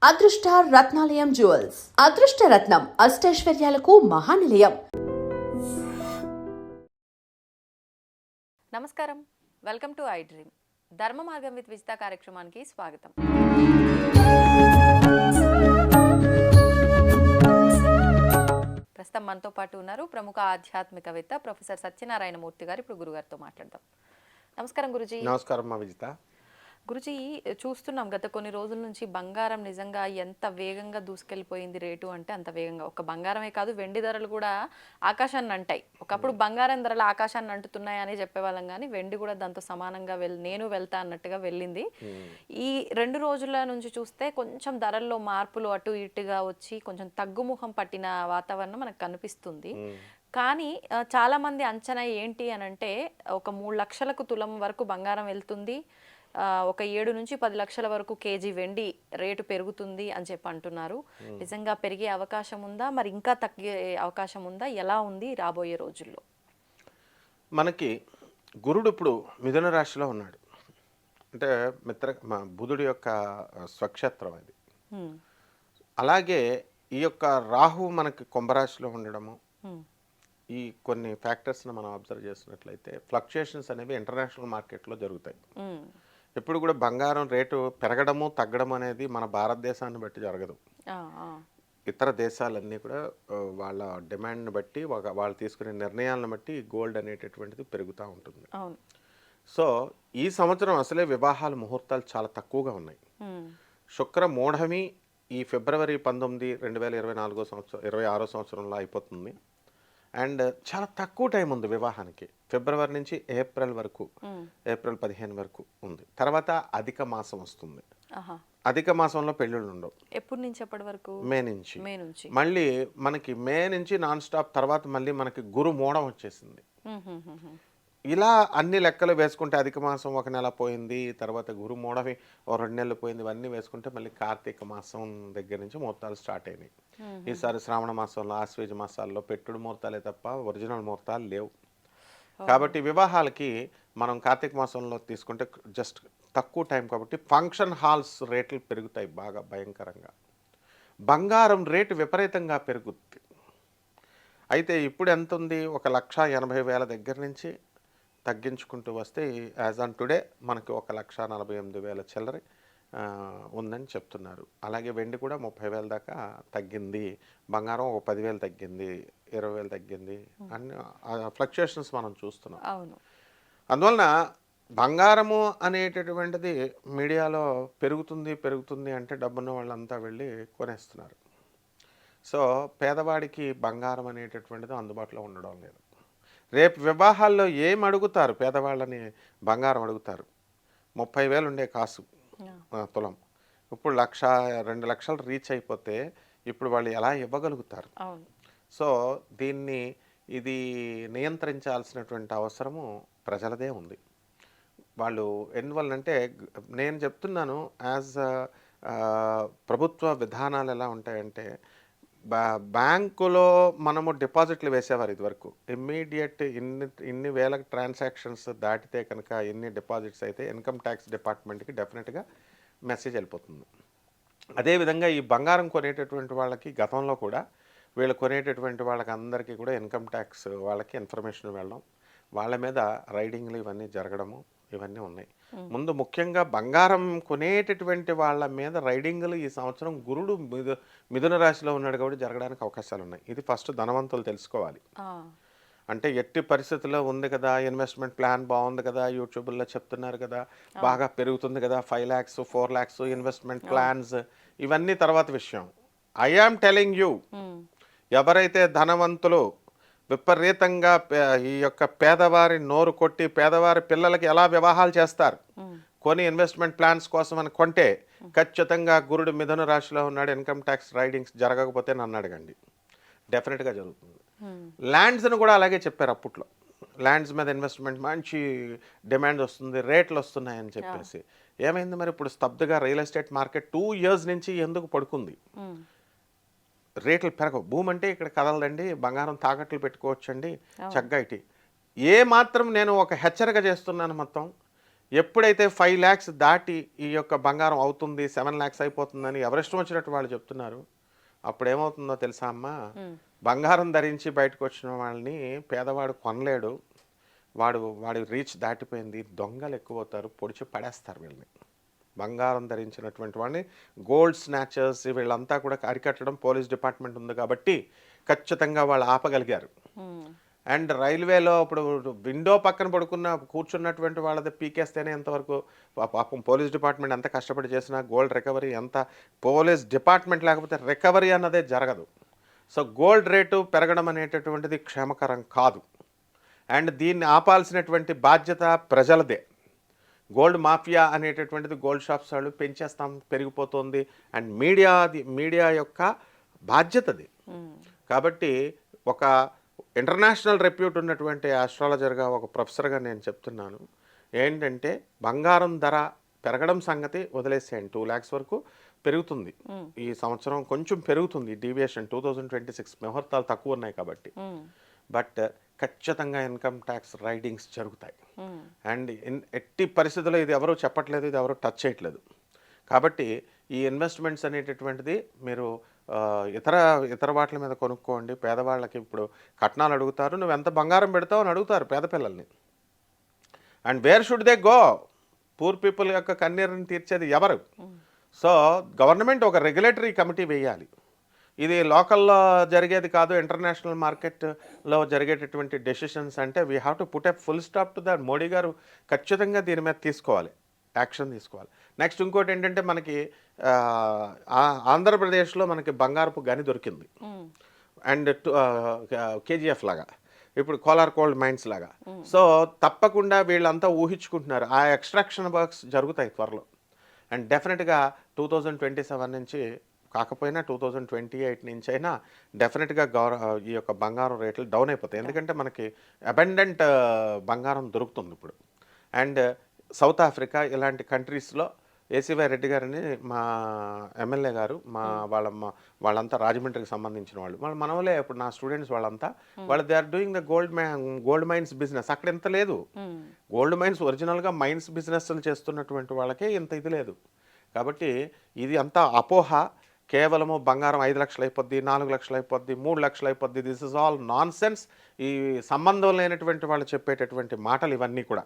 అదృష్ట రత్నాలయం జ్యువెల్స్ అదృష్ట రత్నం అష్టైశ్వర్యాలకు మహానిలయం. నమస్కారం, వెల్కమ్ టు ఐ డ్రీమ్. ధర్మ మార్గం విత్ విజిత కార్యక్రమానికి స్వాగతం. ప్రస్తుతం మనతో పాటు ఉన్నారు ప్రముఖ ఆధ్యాత్మికవేత్త ప్రొఫెసర్ సత్యనారాయణ మూర్తి గారు. ఇప్పుడు గురుగారితో మాట్లాడదాం. నమస్కారం గురుజీ. నమస్కారం విజిత. గురుజీ, చూస్తున్నాం గత కొన్ని రోజుల నుంచి బంగారం నిజంగా ఎంత వేగంగా దూసుకెళ్ళిపోయింది రేటు అంటే అంత వేగంగా. ఒక బంగారమే కాదు, వెండి ధరలు కూడా ఆకాశాన్ని అంటాయి. ఒకప్పుడు బంగారం ధరలు ఆకాశాన్ని అంటుతున్నాయని చెప్పేవాళ్ళం, కానీ వెండి కూడా దాంతో సమానంగా నేను వెళ్తా అన్నట్టుగా వెళ్ళింది. ఈ 2 రోజుల నుంచి చూస్తే కొంచెం ధరల్లో మార్పులు అటు ఇటుగా వచ్చి కొంచెం తగ్గుముఖం పట్టిన వాతావరణం మనకు కనిపిస్తుంది. కానీ చాలా మంది అంచనా ఏంటి అని అంటే ఒక 3 లక్షలకు తులం వరకు బంగారం వెళ్తుంది, ఒక 7 నుంచి 10 లక్షల వరకు కేజీ వెండి రేటు పెరుగుతుంది అని చెప్పి అంటున్నారు. నిజంగా పెరిగే అవకాశం ఉందా, మరి ఇంకా తగ్గే అవకాశం ఉందా, ఎలా ఉంది రాబోయే రోజుల్లో? మనకి గురుడు ఇప్పుడు మిథున రాశిలో ఉన్నాడు. అంటే బుధుడి యొక్క స్వక్షేత్రం అది. అలాగే ఈ యొక్క రాహు మనకి కుంభరాశిలో ఉండడము, ఈ కొన్ని ఫ్యాక్టర్స్ని మనం అబ్జర్వ్ చేసినట్లయితే ఫ్లక్చుయేషన్స్ అనేవి ఇంటర్నేషనల్ మార్కెట్లో జరుగుతాయి. ఎప్పుడు కూడా బంగారం రేటు పెరగడము తగ్గడం అనేది మన భారతదేశాన్ని బట్టి జరగదు. ఇతర దేశాలన్నీ కూడా వాళ్ళ డిమాండ్ని బట్టి వాళ్ళు తీసుకునే నిర్ణయాలను బట్టి గోల్డ్ అనేటటువంటిది పెరుగుతూ ఉంటుంది. సో ఈ సంవత్సరం అసలే వివాహాల ముహూర్తాలు చాలా తక్కువగా ఉన్నాయి. శుక్ర మూఢమి ఈ ఫిబ్రవరి 19, 2024 సంవత్సరం 26వ సంవత్సరంలో అయిపోతుంది. అండ్ చాలా తక్కువ టైం ఉంది వివాహానికి. ఫిబ్రవరి నుంచి ఏప్రిల్ వరకు, ఏప్రిల్ 15 వరకు ఉంది. తర్వాత అధిక మాసం వస్తుంది. అధిక మాసంలో పెళ్ళిళ్ళు ఉండవు. ఎప్పటి నుంచి ఎప్పటి వరకు? మే నుంచి. మళ్ళీ మనకి మే నుంచి నాన్ స్టాప్. తర్వాత మళ్ళీ మనకి గురు మూఢం వచ్చేసింది. ఇలా అన్ని లెక్కలు వేసుకుంటే అధిక మాసం 1 నెల పోయింది, తర్వాత గురు మూఢమి 2 నెలలు పోయింది. ఇవన్నీ వేసుకుంటే మళ్ళీ కార్తీక మాసం దగ్గర నుంచి ముహూర్తాలు స్టార్ట్ అయినాయి. ఈసారి శ్రావణ మాసంలో, ఆశ్వేజ మాసాల్లో పెట్టుడు ముహూర్తాలే తప్ప ఒరిజినల్ ముహూర్తాలు లేవు. కాబట్టి వివాహాలకి మనం కార్తీక మాసంలో తీసుకుంటే జస్ట్ తక్కువ టైం కాబట్టి ఫంక్షన్ హాల్స్ రేట్లు పెరుగుతాయి బాగా భయంకరంగా. బంగారం రేటు విపరీతంగా పెరుగుద్ది. అయితే ఇప్పుడు ఎంత ఉంది? 1,80,000 దగ్గర నుంచి తగ్గించుకుంటూ వస్తే యాజ్ ఆన్ టుడే మనకి 1,48,000 చిల్లర ఉందని చెప్తున్నారు. అలాగే వెండి కూడా 30,000 దాకా తగ్గింది, బంగారం ఒక 10,000 తగ్గింది, 20,000 తగ్గింది. అన్ని ఫ్లక్చుయేషన్స్ మనం చూస్తున్నాం. అందువలన బంగారము అనేటటువంటిది మీడియాలో పెరుగుతుంది అంటే డబ్బున్న వాళ్ళంతా వెళ్ళి కొనేస్తున్నారు. సో పేదవాడికి బంగారం అనేటటువంటిది అందుబాటులో ఉండడం లేదు. రేపు వివాహాల్లో ఏం అడుగుతారు? పేదవాళ్ళని బంగారం అడుగుతారు. 30,000 ఉండే కాసు తులం ఇప్పుడు 1,00,000, 2 లక్షలు రీచ్ అయిపోతే ఇప్పుడు వాళ్ళు ఎలా ఇవ్వగలుగుతారు? సో ఇది నియంత్రించాల్సినటువంటి అవసరము ప్రజలదే ఉంది. వాళ్ళు ఎందువల్లంటే నేను చెప్తున్నాను, యాజ్ ప్రభుత్వ విధానాలు ఎలా ఉంటాయంటే, బ్యాంకులో మనము డిపాజిట్లు వేసేవారు ఇదివరకు. ఇమ్మీడియట్ ఇన్ని వేల ట్రాన్సాక్షన్స్ దాటితే కనుక ఎన్ని డిపాజిట్స్ అయితే ఇన్కమ్ ట్యాక్స్ డిపార్ట్మెంట్కి డెఫినెట్గా మెసేజ్ వెళ్ళిపోతుంది. అదేవిధంగా ఈ బంగారం కొనేటటువంటి వాళ్ళకి గతంలో కూడా వీళ్ళు కొనేటటువంటి వాళ్ళకి అందరికీ కూడా ఇన్కమ్ ట్యాక్స్ వాళ్ళకి ఇన్ఫర్మేషన్ వెళ్ళడం, వాళ్ళ మీద రైడింగ్లు ఇవన్నీ జరగడము ఇవన్నీ ఉన్నాయి. ముందు ముఖ్యంగా బంగారం కొనేటటువంటి వాళ్ళ మీద రైడింగ్లు ఈ సంవత్సరం గురుడు మిథున రాశిలో ఉన్నాడు కాబట్టి జరగడానికి అవకాశాలు ఉన్నాయి. ఇది ఫస్ట్ ధనవంతులు తెలుసుకోవాలి. అంటే ఎట్టి పరిస్థితుల్లో ఉంది కదా, ఇన్వెస్ట్మెంట్ ప్లాన్ బాగుంది కదా, యూట్యూబ్లో చెప్తున్నారు కదా, బాగా పెరుగుతుంది కదా, 5 lakhs 4 lakhs ఇన్వెస్ట్మెంట్ ప్లాన్స్, ఇవన్నీ తర్వాత విషయం. ఐ యామ్ టెలింగ్ యూ, ఎవరైతే ధనవంతులు విపరీతంగా ఈ యొక్క పేదవారి నోరు కొట్టి పేదవారి పిల్లలకి ఎలా వివాహాలు చేస్తారు కొని ఇన్వెస్ట్మెంట్ ప్లాన్స్ కోసం అని కొంటే ఖచ్చితంగా గురుడు మిథున రాశిలో ఉన్నాడు. ఇన్కమ్ ట్యాక్స్ రైడింగ్స్ జరగకపోతే నన్ను అడగండి, డెఫినెట్గా జరుగుతుంది. ల్యాండ్స్ని కూడా అలాగే చెప్పారు అప్పట్లో. ల్యాండ్స్ మీద ఇన్వెస్ట్మెంట్ మంచి డిమాండ్ వస్తుంది, రేట్లు వస్తున్నాయని చెప్పేసి. ఏమైంది మరి? ఇప్పుడు స్తబ్దుగా రియల్ ఎస్టేట్ మార్కెట్ 2 years నుంచి ఎందుకు పడుకుంది? రేట్లు పెరగవు. భూమి అంటే ఇక్కడ కదలదండి, బంగారం తాకట్లు పెట్టుకోవచ్చండి చక్కగా. ఏ మాత్రం నేను ఒక హెచ్చరిక చేస్తున్నాను, మొత్తం ఎప్పుడైతే 5 lakhs దాటి ఈ యొక్క బంగారం అవుతుంది 7 lakhs అయిపోతుందని ఎవరిష్టం వచ్చినట్టు వాళ్ళు చెప్తున్నారు, అప్పుడు ఏమవుతుందో తెలుసా అమ్మా, బంగారం ధరించి బయటకు వచ్చిన వాళ్ళని పేదవాడు కొనలేడు, వాడి రీచ్ దాటిపోయింది, దొంగలు ఎక్కువ అవుతారు, పొడిచి పడేస్తారు వీళ్ళని. బంగారం ధరించినటువంటి వాళ్ళని గోల్డ్ స్నాచర్స్ వీళ్ళంతా కూడా అరికట్టడం పోలీస్ డిపార్ట్మెంట్ ఉంది కాబట్టి ఖచ్చితంగా వాళ్ళు ఆపగలిగారు. అండ్ రైల్వేలో ఇప్పుడు విండో పక్కన కూర్చున్నటువంటి వాళ్ళది పీకేస్తేనే ఎంతవరకు పాపం పోలీస్ డిపార్ట్మెంట్ ఎంత కష్టపడి చేసినా గోల్డ్ రికవరీ ఎంత, పోలీస్ డిపార్ట్మెంట్ లేకపోతే రికవరీ అన్నదే జరగదు. సో గోల్డ్ రేటు పెరగడం అనేటటువంటిది క్షేమకరం కాదు. అండ్ దీన్ని ఆపాల్సినటువంటి బాధ్యత ప్రజలదే. గోల్డ్ మాఫియా అనేటటువంటిది గోల్డ్ షాప్స్ వాళ్ళు పెంచేస్తాం, పెరిగిపోతుంది, అండ్ మీడియా యొక్క బాధ్యతది. కాబట్టి ఒక ఇంటర్నేషనల్ రెప్యూట్ ఉన్నటువంటి ఆస్ట్రాలజర్గా, ఒక ప్రొఫెసర్గా నేను చెప్తున్నాను ఏంటంటే, బంగారం ధర పెరగడం సంగతి వదిలేసేయండి, 2 lakhs వరకు పెరుగుతుంది ఈ సంవత్సరం, కొంచెం పెరుగుతుంది డీవియేషన్ 2026 ముహూర్తాలు తక్కువ ఉన్నాయి కాబట్టి. బట్ ఖచ్చితంగా ఇన్కమ్ ట్యాక్స్ రైడింగ్స్ జరుగుతాయి. అండ్ ఎట్టి పరిస్థితుల్లో ఇది ఎవరు చెప్పట్లేదు, ఇది ఎవరు టచ్ చేయట్లేదు. కాబట్టి ఈ ఇన్వెస్ట్మెంట్స్ అనేటటువంటిది మీరు ఇతర వాటి మీద కొనుక్కోండి. పేదవాళ్ళకి ఇప్పుడు కట్నాలు అడుగుతారు, నువ్వు ఎంత బంగారం పెడతావు అని అడుగుతారు పేద పిల్లల్ని. And wear should they go? Poor people యొక్క కన్నీరుని తీర్చేది ఎవరు? సో గవర్నమెంట్ ఒక రెగ్యులేటరీ కమిటీ వేయాలి. ఇది లోకల్లో జరిగేది కాదు, ఇంటర్నేషనల్ మార్కెట్లో జరిగేటటువంటి డెసిషన్స్. అంటే we have to put a full stop to that. Modi గారు ఖచ్చితంగా దీని మీద యాక్షన్ తీసుకోవాలి. నెక్స్ట్ ఇంకోటి ఏంటంటే, మనకి ఆంధ్రప్రదేశ్లో మనకి బంగారపు గని దొరికింది. అండ్ కేజీఎఫ్ లాగా, ఇప్పుడు కోలార్ గోల్డ్ మైన్స్ లాగా. సో తప్పకుండా వీళ్ళంతా ఊహించుకుంటున్నారు, ఆ ఎక్స్ట్రాక్షన్ వర్క్స్ జరుగుతాయి త్వరలో. అండ్ డెఫినెట్గా 2027 నుంచి కాకపోయినా 2028 నుంచి అయినా డెఫినెట్గా ఈ యొక్క బంగారం రేట్లు డౌన్ అయిపోతాయి. ఎందుకంటే మనకి అబండెంట్ బంగారం దొరుకుతుంది ఇప్పుడు. అండ్ సౌత్ ఆఫ్రికా ఇలాంటి కంట్రీస్లో ఏసీవై రెడ్డి గారిని మా ఎమ్మెల్యే గారు వాళ్ళంతా రాజమండ్రికి సంబంధించిన వాళ్ళ మనవలే. ఇప్పుడు నా స్టూడెంట్స్ వాళ్ళంతా they are doing the gold mines business. అక్కడ ఇంత లేదు. గోల్డ్ మైన్స్ ఒరిజినల్గా మైన్స్ బిజినెస్లు చేస్తున్నటువంటి వాళ్ళకే ఇంత ఇది లేదు. కాబట్టి ఇది అంతా అపోహ. కేవలము బంగారం 5 లక్షలు అయిపోద్ది, 4 లక్షలు అయిపోద్ది, 3 లక్షలు అయిపోద్ది. This is all non sense. ఈ సంబంధం లేనటువంటి వాళ్ళు చెప్పేటటువంటి మాటలు ఇవన్నీ కూడా.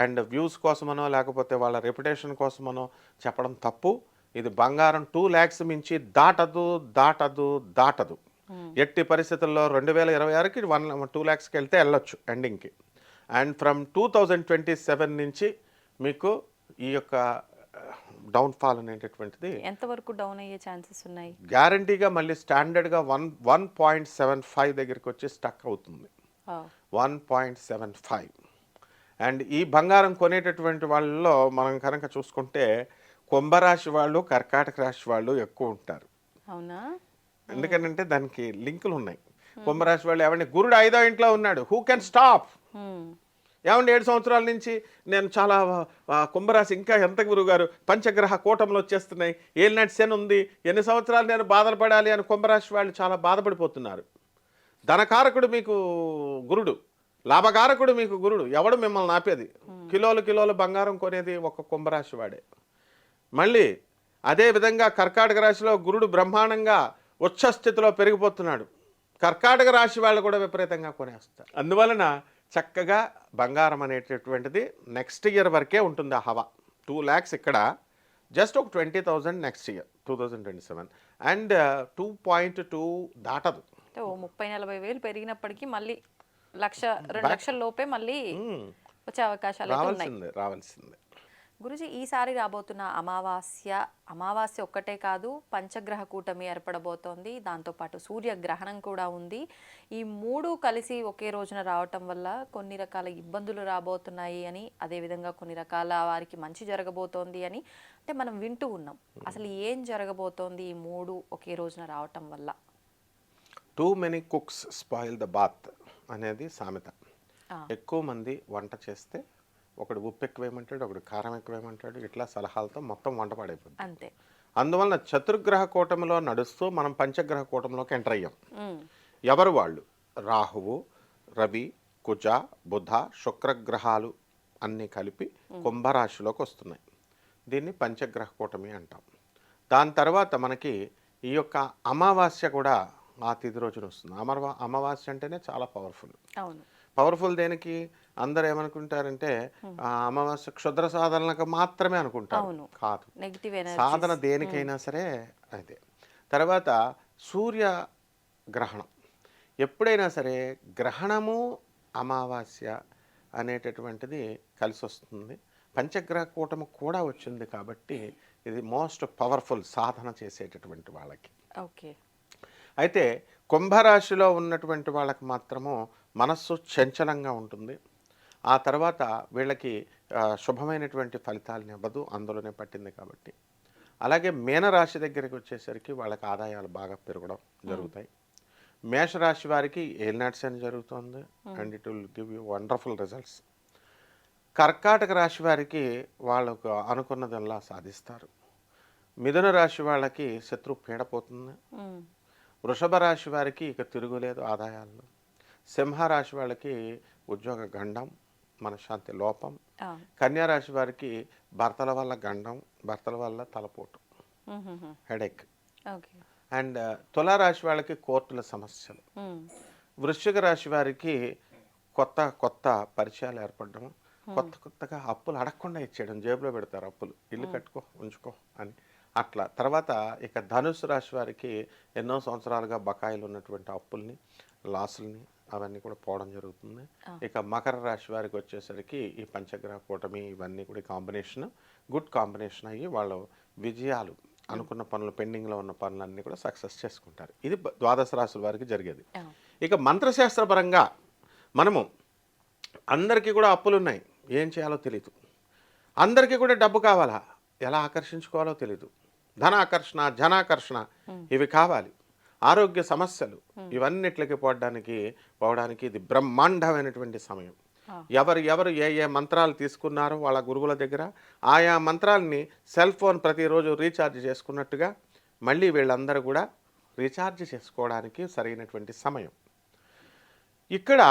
అండ్ వ్యూస్ కోసమనో లేకపోతే వాళ్ళ రెప్యుటేషన్ కోసమనో చెప్పడం తప్పు. ఇది బంగారం 2 lakhs మించి దాటదు. ఎట్టి పరిస్థితుల్లో 2026కి 2 lakhsకి వెళ్తే వెళ్ళొచ్చు ఎండింగ్కి. అండ్ ఫ్రమ్ 2027 నుంచి మీకు ఈ యొక్క డౌన్ఫాల్ అనేటటువంటిది ఎంతవరకు డౌన్ అయ్యే ఛాన్సెస్ ఉన్నాయి? గ్యారంటీగా మళ్ళీ స్టాండర్డ్గా 1.75 దగ్గరికి వచ్చి స్టక్ అవుతుంది. 1.75. అండ్ ఈ బంగారం కొనేటటువంటి వాళ్ళలో మనం కనుక చూసుకుంటే కుంభరాశి వాళ్ళు, కర్కాటక రాశి వాళ్ళు ఎక్కువ ఉంటారు. అవునా? ఎందుకంటే దానికి లింకులు ఉన్నాయి. కుంభరాశి వాళ్ళు ఏమంటే, గురుడు 5వ ఇంట్లో ఉన్నాడు, హూ కెన్ స్టాప్? ఏమంటే 7 సంవత్సరాల నుంచి నేను చాలా కుంభరాశి ఇంకా ఎంత గురుగారు, పంచగ్రహ కూటములు వచ్చేస్తున్నాయి, ఏలినాటి శని ఉంది, ఎన్ని సంవత్సరాలు నేను బాధలు పడాలి అని కుంభరాశి వాళ్ళు చాలా బాధపడిపోతున్నారు. ధనకారకుడు మీకు గురుడు, లాభకారకుడు మీకు గురుడు. ఎవడు మిమ్మల్ని ఆపేది? కిలోలు బంగారం కొనేది ఒక కుంభరాశి వాడే. మళ్ళీ అదేవిధంగా కర్కాటక రాశిలో గురుడు బ్రహ్మాండంగా ఉచ్చస్థితిలో పెరిగిపోతున్నాడు. కర్కాటక రాశి వాళ్ళు కూడా విపరీతంగా కొనేస్తారు. అందువలన చక్కగా బంగారం అనేటటువంటిది నెక్స్ట్ ఇయర్ వరకే ఉంటుంది ఆ హవా. 2 lakhs ఇక్కడ, జస్ట్ ఒక 20,000 నెక్స్ట్ ఇయర్ 2027. అండ్ 2.2 దాటదు. 30-40 వేలు పెరిగినప్పటికీ మళ్ళీ 1-2 లక్షల లోపే మళ్ళీ వచ్చే అవకాశాలు రావాల్సిందే. గురుజీ, ఈసారి రాబోతున్న అమావాస్య ఒక్కటే కాదు, పంచగ్రహ కూటమి ఏర్పడబోతోంది, దాంతోపాటు సూర్యగ్రహణం కూడా ఉంది. ఈ 3 కలిసి ఒకే రోజున రావటం వల్ల కొన్ని రకాల ఇబ్బందులు రాబోతున్నాయి అని, అదేవిధంగా కొన్ని రకాల వారికి మంచి జరగబోతోంది అని అంటే మనం వింటూ ఉన్నాం. అసలు ఏం జరగబోతోంది ఈ 3 ఒకే రోజున రావటం వల్ల? Too many cooks spoil the broth అనేది సామెత. ఎక్కువ మంది వంట చేస్తే ఒకడు ఉప్పు ఎక్కువేమంటాడు, ఒకడు కారం ఎక్కువేమంటాడు, ఇట్లా సలహాలతో మొత్తం వంట పాడైపోతుంది. అంతే. అందువలన చతుర్గ్రహ కూటమిలో నడుస్తూ మనం పంచగ్రహ కూటమిలోకి ఎంటర్ అయ్యాం. ఎవరు వాళ్ళు? రాహువు, రవి, కుజ, బుధ, శుక్రగ్రహాలు అన్నీ కలిపి కుంభరాశిలోకి వస్తున్నాయి. దీన్ని పంచగ్రహ కూటమి అంటాం. దాని తర్వాత మనకి ఈ యొక్క అమావాస్య కూడా ఆ తిథి రోజున వస్తుంది. అమావాస్య అంటేనే చాలా పవర్ఫుల్. అవును. పవర్ఫుల్ దేనికి అందరూ ఏమనుకుంటారంటే అమావాస్య క్షుద్ర సాధనలకు మాత్రమే అనుకుంటారు. అవును. కాదు, నెగిటివ్ సాధన దేనికైనా సరే అదే. తర్వాత సూర్య గ్రహణం, ఎప్పుడైనా సరే గ్రహణము అమావాస్య అనేటటువంటిది కలిసి వస్తుంది. పంచగ్రహ కూటమి కూడా వచ్చింది కాబట్టి ఇది మోస్ట్ పవర్ఫుల్ సాధన చేసేటటువంటి వాళ్ళకి. ఓకే. అయితే కుంభరాశిలో ఉన్నటువంటి వాళ్ళకి మాత్రము మనస్సు చంచలంగా ఉంటుంది. ఆ తర్వాత వీళ్ళకి శుభమైనటువంటి ఫలితాలను ఇవ్వదు, అందులోనే పట్టింది కాబట్టి. అలాగే మీనరాశి దగ్గరికి వచ్చేసరికి వాళ్ళకి ఆదాయాలు బాగా పెరగడం జరుగుతాయి. మేషరాశి వారికి ఏలినాటి శని జరుగుతుంది and it will give you wonderful results. కర్కాటక రాశి వారికి వాళ్ళకు అనుకున్నదల్లా సాధిస్తారు. మిథున రాశి వాళ్ళకి శత్రు పీడపోతుంది. వృషభ రాశి వారికి ఇక తిరుగులేదు ఆదాయాల్లో. సింహరాశి వాళ్ళకి ఉద్యోగ గండం, మనశ్శాంతి లోపం. కన్యా రాశి వారికి భర్తల వల్ల గండం, భర్తల వల్ల తలపోటు, హెడేక్. అండ్ తులారాశి వాళ్ళకి కోర్టుల సమస్యలు. వృశ్చిక రాశి వారికి కొత్త కొత్త పరిచయాలు ఏర్పడడం, కొత్తగా అప్పులు అడగకుండా ఇచ్చేయడం, జేబులో పెడతారు అప్పులు, ఇల్లు కట్టుకో ఉంచుకో అని అట్లా. తర్వాత ఇక ధనుసు రాశి వారికి ఎన్నో సంవత్సరాలుగా బకాయిలు ఉన్నటువంటి అప్పుల్ని, లాసుల్ని అవన్నీ కూడా పోవడం జరుగుతుంది. ఇక మకర రాశి వారికి వచ్చేసరికి ఈ పంచగ్రహ కూటమి ఇవన్నీ కూడా కాంబినేషన్, గుడ్ కాంబినేషన్ అయ్యి వాళ్ళు విజయాలు, అనుకున్న పనులు, పెండింగ్లో ఉన్న పనులన్నీ కూడా సక్సెస్ చేసుకుంటారు. ఇది ద్వాదశ రాశుల వారికి జరిగేది. ఇక మంత్రశాస్త్రపరంగా మనము అందరికీ కూడా అప్పులు ఉన్నాయి, ఏం చేయాలో తెలీదు. అందరికీ కూడా డబ్బు కావాలా, ఎలా ఆకర్షించుకోవాలో తెలీదు. ధనాకర్షణ, జనాకర్షణ ఇవి కావాలి. ఆరోగ్య సమస్యలు ఇవన్నిట్లకి పోవడానికి ఇది బ్రహ్మాండమైనటువంటి సమయం. ఎవరు ఏ మంత్రాలు తీసుకున్నారో వాళ్ళ గురువుల దగ్గర ఆయా మంత్రాలని సెల్ ఫోన్ ప్రతిరోజు రీఛార్జ్ చేసుకున్నట్టుగా మళ్ళీ వీళ్ళందరూ కూడా రీఛార్జ్ చేసుకోవడానికి సరైనటువంటి సమయం. ఇక్కడ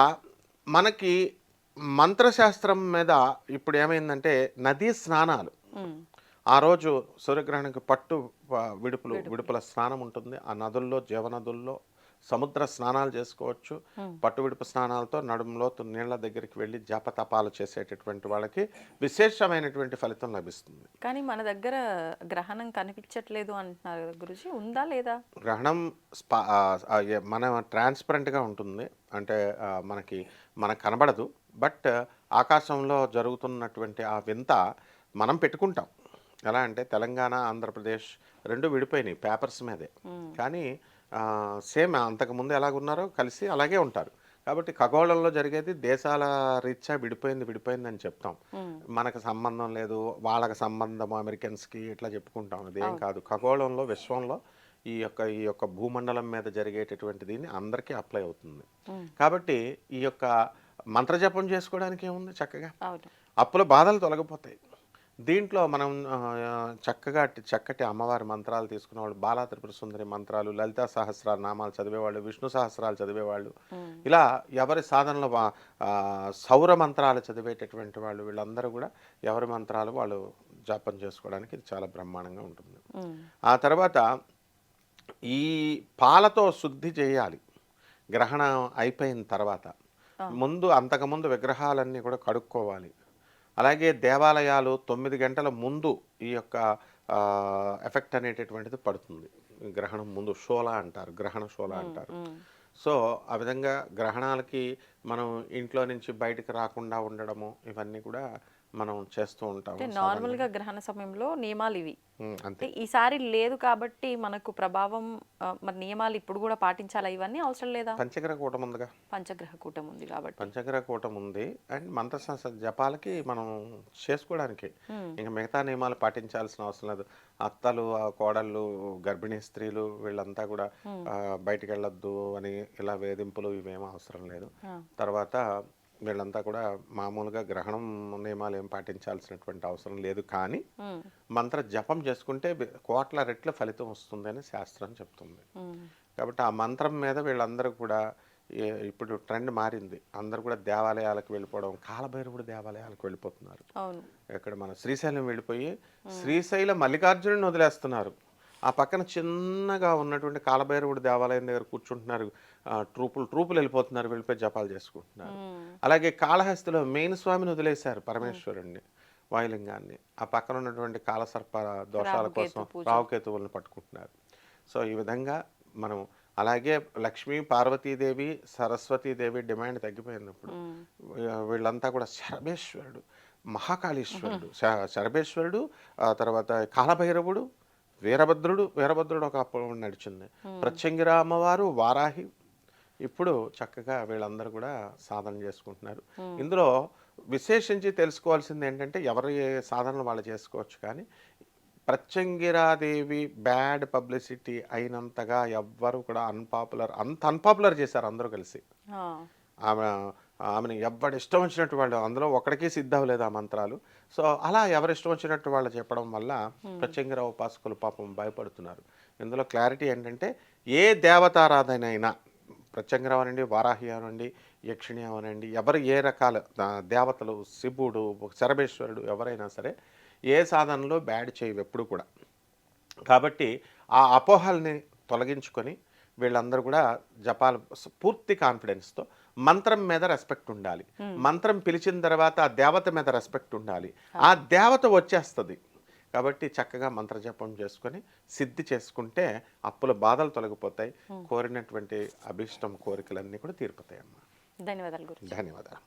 మనకి మంత్రశాస్త్రం మీద ఇప్పుడు ఏమైందంటే నదీ స్నానాలు, ఆ రోజు సూర్యగ్రహణానికి విడుపుల స్నానం ఉంటుంది. ఆ నదుల్లో, జీవనదుల్లో సముద్ర స్నానాలు చేసుకోవచ్చు. పట్టు విడుపు స్నానాలతో నడుములో నీళ్ల దగ్గరికి వెళ్ళి జపతపాలు చేసేటటువంటి వాళ్ళకి విశేషమైనటువంటి ఫలితం లభిస్తుంది. కానీ మన దగ్గర గ్రహణం కనిపించట్లేదు అంటున్నారు గురుజీ, ఉందా లేదా? గ్రహణం మన ట్రాన్స్పరెంట్గా ఉంటుంది, అంటే మనకు కనబడదు. బట్ ఆకాశంలో జరుగుతున్నటువంటి ఆ వింత మనం పెట్టుకుంటాం. ఎలా అంటే తెలంగాణ, ఆంధ్రప్రదేశ్ రెండు విడిపోయినాయి పేపర్స్ మీదే, కానీ సేమ్ అంతకుముందు ఎలాగున్నారో కలిసి అలాగే ఉంటారు. కాబట్టి ఖగోళంలో జరిగేది దేశాల రీత్యా విడిపోయింది అని చెప్తాం. మనకు సంబంధం లేదు, వాళ్ళకి సంబంధం అమెరికన్స్కి ఇట్లా చెప్పుకుంటాం. అది ఏం కాదు. ఖగోళంలో, విశ్వంలో ఈ యొక్క భూమండలం మీద జరిగేటటువంటి దీన్ని అందరికీ అప్లై అవుతుంది. కాబట్టి ఈ యొక్క మంత్రజపం చేసుకోవడానికి ఏముంది, చక్కగా అప్పుల బాధలు తొలగిపోతాయి. దీంట్లో మనం చక్కటి అమ్మవారి మంత్రాలు తీసుకునే వాళ్ళు, బాలా త్రిపుర సుందరి మంత్రాలు, లలితా సహస్ర నామాలు చదివేవాళ్ళు, విష్ణు సహస్రాలు చదివేవాళ్ళు, ఇలా ఎవరి సాధనలో సౌర మంత్రాలు చదివేటటువంటి వాళ్ళు, వీళ్ళందరూ కూడా ఎవరి మంత్రాలు వాళ్ళు జపం చేసుకోవడానికి ఇది చాలా బ్రహ్మాండంగా ఉంటుంది. ఆ తర్వాత ఈ పాలతో శుద్ధి చేయాలి గ్రహణం అయిపోయిన తర్వాత. అంతకుముందు విగ్రహాలన్నీ కూడా కడుక్కోవాలి. అలాగే దేవాలయాలు 9 గంటల ముందు ఈ యొక్క ఎఫెక్ట్ అనేటటువంటిది పడుతుంది. గ్రహణం ముందు షోలా అంటారు, గ్రహణ షోలా అంటారు. సో ఆ విధంగా గ్రహణాలకి మనం ఇంట్లో నుంచి బయటకు రాకుండా ఉండడము ఇవన్నీ కూడా మనం చేస్తూ ఉంటాం. నార్మల్గా గ్రహణ సమయంలో నియమాలు ఇవి. అంటే ఈసారి లేదు కాబట్టి మనకు ప్రభావం, మరి నియమాలు ఇప్పుడు కూడా పాటించాలా, ఇవన్నీ అవసరం లేదా? పంచగ్రహ కూటం ఉందిగా, పంచగ్రహ కూటం ఉంది కాబట్టి పంచగ్రహ కూటం ఉంది. అండ్ మంత్రశాస్త్ర జపాలకి మనం చేసుకోవడానికి ఇంకా మిగతా నియమాలు పాటించాల్సిన అవసరం లేదు. అత్తలు, కోడళ్ళు, గర్భిణీ స్త్రీలు వీళ్ళంతా కూడా బయటికి వెళ్ళొద్దు అని ఇలా వేధింపులు ఇవేమీ అవసరం లేదు. తర్వాత వీళ్ళంతా కూడా మామూలుగా గ్రహణం నియమాలు ఏం పాటించాల్సినటువంటి అవసరం లేదు. కానీ మంత్ర జపం చేసుకుంటే 1,00,00,000 రెట్ల ఫలితం వస్తుంది అని శాస్త్రం చెప్తుంది. కాబట్టి ఆ మంత్రం మీద వీళ్ళందరూ కూడా ఇప్పుడు ట్రెండ్ మారింది, అందరు కూడా దేవాలయాలకు వెళ్ళిపోవడం, కాలభైరవుడు దేవాలయాలకు వెళ్ళిపోతున్నారు. అవును. ఇక్కడ మన శ్రీశైలం వెళ్ళిపోయి శ్రీశైల మల్లికార్జునుని వదిలేస్తున్నారు. ఆ పక్కన చిన్నగా ఉన్నటువంటి కాలభైరవుడి దేవాలయం దగ్గర కూర్చుంటున్నారు. ట్రూపులు వెళ్ళిపోతున్నారు, వెళ్ళిపోయి జపాలు చేసుకుంటున్నారు. అలాగే కాళహస్తిలో మెయిన్ స్వామిని వదిలేశారు, పరమేశ్వరుణ్ణి, వాయులింగాన్ని. ఆ పక్కన ఉన్నటువంటి కాలసర్ప దోషాల కోసం రావుకేతువులను పట్టుకుంటున్నారు. సో ఈ విధంగా మనం, అలాగే లక్ష్మీ పార్వతీదేవి సరస్వతీదేవి డిమాండ్ తగ్గిపోయినప్పుడు వీళ్ళంతా కూడా శరభేశ్వరుడు, మహాకాళీశ్వరుడు, శరభేశ్వరుడు, తర్వాత కాలభైరవుడు, వీరభద్రుడు ఒక అప్పుడు నడిచింది, ప్రత్యంగిర అమ్మవారు, వారాహి. ఇప్పుడు చక్కగా వీళ్ళందరూ కూడా సాధన చేసుకుంటున్నారు. ఇందులో విశేషించి తెలుసుకోవాల్సింది ఏంటంటే, ఎవరి సాధనలు వాళ్ళు చేసుకోవచ్చు, కానీ ప్రత్యంగిరాదేవి బ్యాడ్ పబ్లిసిటీ అయినంతగా ఎవ్వరు కూడా అంత అన్పాపులర్ చేశారు అందరూ కలిసి. ఆమెను ఎవరి ఇష్టం వచ్చినట్టు వాళ్ళు, అందులో ఒకడికి సిద్ధవలేదు ఆ మంత్రాలు. సో అలా ఎవరి ఇష్టం వచ్చినట్టు వాళ్ళు చెప్పడం వల్ల ప్రత్యంగిర ఉపాసకులు పాపం భయపడుతున్నారు. ఇందులో క్లారిటీ ఏంటంటే, ఏ దేవతారాధన అయినా, ప్రత్యంగిరం అనండి, వారాహి అనండి, యక్షిణి అవనండి, ఎవరు ఏ రకాల దేవతలు, శివుడు, శరభేశ్వరుడు, ఎవరైనా సరే ఏ సాధనలో బ్యాడ్ చేయవు ఎప్పుడు కూడా. కాబట్టి ఆ అపోహల్ని తొలగించుకొని వీళ్ళందరూ కూడా జపాలు పూర్తి కాన్ఫిడెన్స్తో, మంత్రం మీద రెస్పెక్ట్ ఉండాలి, మంత్రం పిలిచిన తర్వాత ఆ దేవత మీద రెస్పెక్ట్ ఉండాలి, ఆ దేవత వచ్చేస్తుంది. కాబట్టి చక్కగా మంత్రజపం చేసుకొని సిద్ధి చేసుకుంటే అప్పుల బాధలు తొలగిపోతాయి, కోరినటువంటి అభీష్టం కోరికలన్నీ కూడా తీరిపోతాయి అమ్మా. ధన్యవాదాలు గురు. ధన్యవాదాలు.